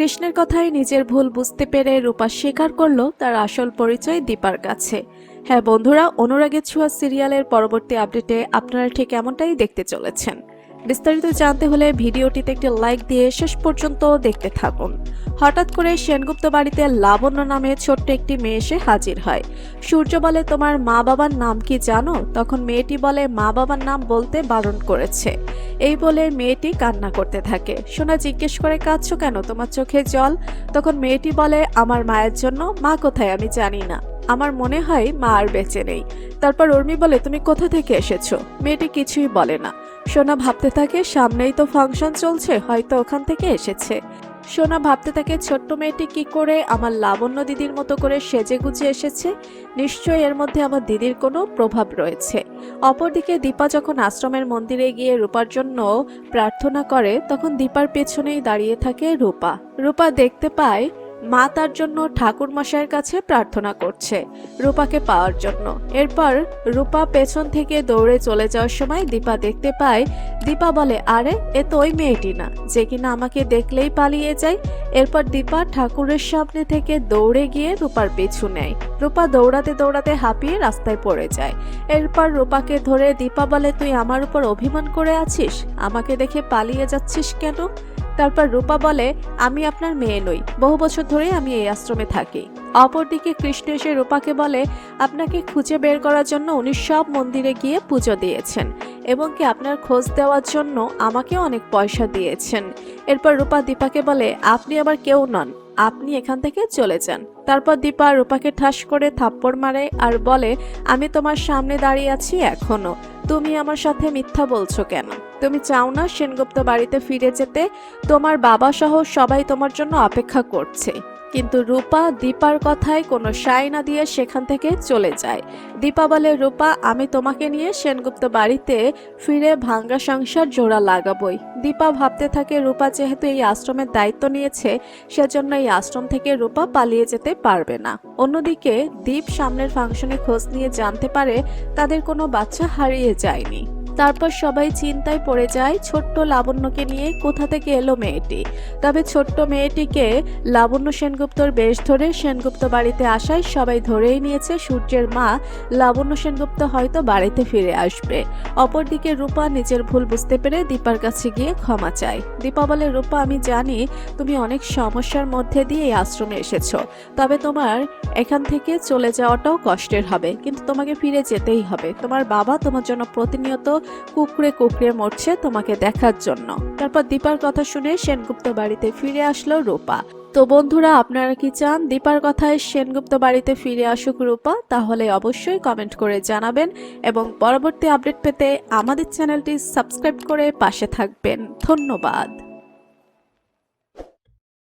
কৃষ্ণের কথায় নিজের ভুল বুঝতে পেরে রূপা স্বীকার করলো তার আসল পরিচয় দীপার কাছে। হ্যাঁ বন্ধুরা, অনুরাগের ছোঁয়া সিরিয়ালের পরবর্তী আপডেটে আপনারা ঠিক এমনটাই দেখতে চলেছেন। বিস্তারিত জানতে হলে ভিডিওটিতে একটি লাইক দিয়ে শেষ পর্যন্ত দেখতে থাকুন। হঠাৎ করে সেনগুপ্ত বাড়িতে লাবণ্য নামে ছোট্ট একটি মেয়ে এসে হাজির হয়। সূর্য বলে, তোমার মা বাবার নাম কি জানো? তখন মেয়েটি বলে, মা বাবার নাম বলতে বারণ করেছে। এই বলে মেয়েটি কান্না করতে থাকে। সোনা জিজ্ঞেস করে, কাঁদছো কেন? তোমার চোখে জল? তখন মেয়েটি বলে, আমার মায়ের জন্য। মা কোথায় আমি জানি না, আমার মনে হয় মা আর বেঁচে নেই। তারপর উর্মি বলে, তুমি কোথা থেকে এসেছো? মেয়েটি কিছুই বলে না। সোনা ভাবতে থাকে, সামনেই তো ফাংশন চলছে, হয়তো ওখান থেকে এসেছে। সোনা ভাবতে থাকে, ছোট্ট মেয়েটি কি করে আমার লাবণ্য দিদির মতো করে সেজে গুজে এসেছে? নিশ্চয়ই এর মধ্যে আমার দিদির কোনো প্রভাব রয়েছে। অপরদিকে দীপা যখন আশ্রমের মন্দিরে গিয়ে রূপার জন্য প্রার্থনা করে, তখন দীপার পেছনেই দাঁড়িয়ে থাকে রূপা। রূপা দেখতে পায় মা তার জন্য ঠাকুর মশাইয়ের কাছে প্রার্থনা করছে রূপাকে পাওয়ার জন্য। এরপর রূপা পেছন থেকে দৌড়ে চলে যাওয়ার সময় দীপা দেখতে পায়। দীপা বলে, আরে এ তো ওই মেয়েটি না যে কিনা আমাকে দেখলেই পালিয়ে যায়। এরপর দীপা ঠাকুরের সামনে থেকে দৌড়ে গিয়ে রূপার পিছু নেয়। রূপা দৌড়াতে দৌড়াতে হাঁপিয়ে রাস্তায় পড়ে যায়। এরপর রূপাকে ধরে দীপা বলে, তুই আমার উপর অভিমান করে আছিস? আমাকে দেখে পালিয়ে যাচ্ছিস কেন? তারপর রূপা বলে, আমি আপনার মেয়ে নই, বহু বছর ধরে আমি এই আশ্রমে থাকি। অপরদিকে কৃষ্ণ এসে রূপাকে বলে, আপনাকে খুঁজে বের করার জন্য উনি সব মন্দিরে গিয়ে পুজো দিয়েছেন এবং কি আপনার খোঁজ দেওয়ার জন্য আমাকে অনেক পয়সা দিয়েছেন। এরপর রূপা দীপাকে বলে, আপনি আবার কেউ নন, আপনি এখান থেকে চলে যান। তারপর দীপা রূপাকে ঠাস করে থাপ্পড় মারে আর বলে, আমি তোমার সামনে দাঁড়িয়ে আছি এখনো, তুমি আমার সাথে মিথ্যা বলছো কেন? তুমি চাও না সেনগুপ্ত বাড়িতে ফিরে যেতে? তোমার বাবা সহ সবাই তোমার জন্য অপেক্ষা করছে। কিন্তু রূপা দীপার কথায় কোনো সায় না দিয়ে সেখান থেকে চলে যায়। দীপা বলে, রূপা আমি তোমাকে নিয়ে সেনগুপ্ত বাড়িতে ফিরে ভাঙ্গা সংসার জোড়া লাগাবই। দীপা ভাবতে থাকে, রূপা যেহেতু এই আশ্রমের দায়িত্ব নিয়েছে, সেজন্য এই আশ্রম থেকে রূপা পালিয়ে যেতে পারবে না। অন্যদিকে দীপ সামনের ফাংশনে খোঁজ নিয়ে জানতে পারে তাদের কোনো বাচ্চা হারিয়ে যায়নি। তারপর সবাই চিন্তায় পড়ে যায়, ছোট্ট লাবণ্যকে নিয়ে কোথা থেকে এলো মেয়েটি। তবে ছোট্ট মেয়েটিকে লাবণ্য সেনগুপ্তর বেশ ধরে সেনগুপ্ত বাড়িতে আসায় সবাই ধরেই নিয়েছে সূর্যের মা লাবণ্য সেনগুপ্ত হয়তো বাড়িতে ফিরে আসবে। অপরদিকে রূপা নিজের ভুল বুঝতে পেরে দীপার কাছে গিয়ে ক্ষমা চায়। দীপা বলে, রূপা আমি জানি তুমি অনেক সমস্যার মধ্যে দিয়ে এই আশ্রমে এসেছো, তবে তোমার এখান থেকে চলে যাওয়াটাও কষ্টের হবে, কিন্তু তোমাকে ফিরে যেতেই হবে। তোমার বাবা তোমার জন্য প্রতিনিয়ত কুকড়ে কুকড়ে মরছে তোমাকে দেখার জন্য। তারপর দীপার কথা শুনে সেনগুপ্ত বাড়িতে ফিরে আসলো রূপা। তো বন্ধুরা, আপনারা কি চান দীপার কথায় সেনগুপ্ত বাড়িতে ফিরে আসুক রূপা? তাহলে অবশ্যই কমেন্ট করে জানাবেন এবং পরবর্তী আপডেট পেতে আমাদের চ্যানেলটি সাবস্ক্রাইব করে পাশে থাকবেন। ধন্যবাদ।